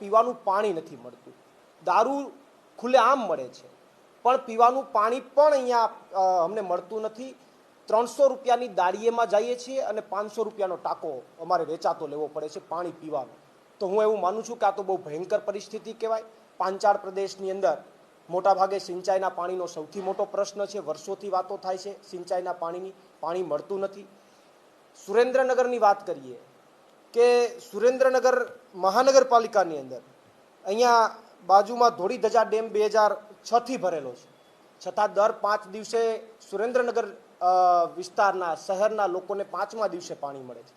પીવાનું પાણી નથી મળતું. દારૂ ખુલ્લેઆમ મળે છે, પણ પીવાનું પાણી પણ અહીંયા અમને મળતું નથી. 300 રૂપિયાની દાળીએમાં જઈએ છીએ અને 500 રૂપિયાનો ટાંકો અમારે વેચાતો લેવો પડે છે પાણી પીવાનો. તો હું એવું માનું છું કે આ તો બહુ ભયંકર પરિસ્થિતિ કહેવાય. પાંચાળ પ્રદેશની અંદર મોટાભાગે સિંચાઈના પાણીનો સૌથી મોટો પ્રશ્ન છે. વર્ષોથી વાતો થાય છે સિંચાઈના પાણીની, પાણી મળતું નથી. સુરેન્દ્રનગરની વાત કરીએ કે સુરેન્દ્રનગર મહાનગરપાલિકાની અંદર અહીંયા બાજુમાં ધોળીધજા ડેમ 2006થી ભરેલો છે, છતાં દર 5 દિવસે સુરેન્દ્રનગર વિસ્તારના શહેરના લોકોને 5મા દિવસે પાણી મળે છે.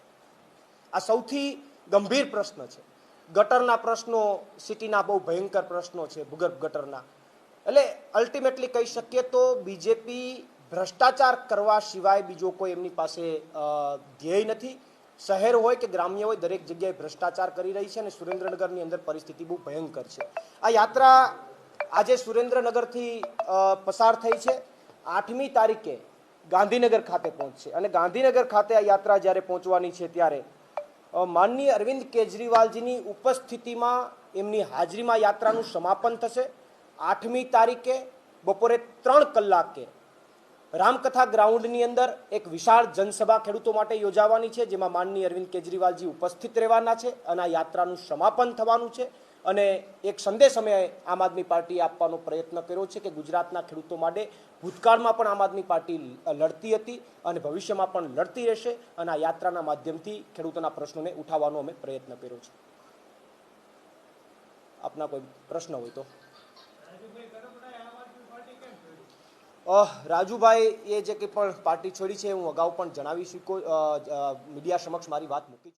આ સૌથી ગંભીર પ્રશ્ન છે. ગટરના પ્રશ્નો સિટીના બહુ ભયંકર પ્રશ્નો છે, ભૂગર્ભ ગટરના. એટલે અલ્ટિમેટલી કહી શકીએ તો બીજેપી ભ્રષ્ટાચાર કરવા સિવાય બીજો કોઈ એમની પાસે ધ્યેય નથી. શહેર હોય કે ગ્રામ્ય હોય, દરેક જગ્યાએ ભ્રષ્ટાચાર કરી રહી છે અને સુરેન્દ્રનગરની અંદર પરિસ્થિતિ બહુ ભયંકર છે. આ યાત્રા આજે સુરેન્દ્રનગરથી પસાર થઈ છે. 8મી તારીખે ગાંધીનગર ખાતે પહોંચશે અને ગાંધીનગર ખાતે આ યાત્રા જ્યારે પહોંચવાની છે ત્યારે માનનીય અરવિંદ કેજરીવાલજીની ઉપસ્થિતિમાં, એમની હાજરીમાં યાત્રાનું સમાપન થશે. 8મી તારીખે બપોરે 3 કલાકે રામકથા ગ્રાઉન્ડની અંદર એક વિશાળ જનસભા ખેડૂતો માટે યોજાવાની છે, જેમાં માનનીય અરવિંદ કેજરીવાલજી ઉપસ્થિત રહેવાના છે અને આ યાત્રાનું સમાપન થવાનું છે. અને એક સંદેશ અમે આમ આદમી પાર્ટીએ આપવાનો પ્રયત્ન કર્યો છે કે ગુજરાતના ખેડૂતો માટે ભૂતકાળમાં પણ આમ આદમી પાર્ટી લડતી હતી અને ભવિષ્યમાં પણ લડતી રહેશે અને આ યાત્રાના માધ્યમથી ખેડૂતોના પ્રશ્નોને ઉઠાવવાનો અમે પ્રયત્ન કર્યો છે. આપના કોઈ પ્રશ્ન હોય તો. રાજુભાઈ એ જે કંઈ પણ પાર્ટી છોડી છે હું અગાઉ પણ જણાવી મીડિયા સમક્ષ મારી વાત મૂકી.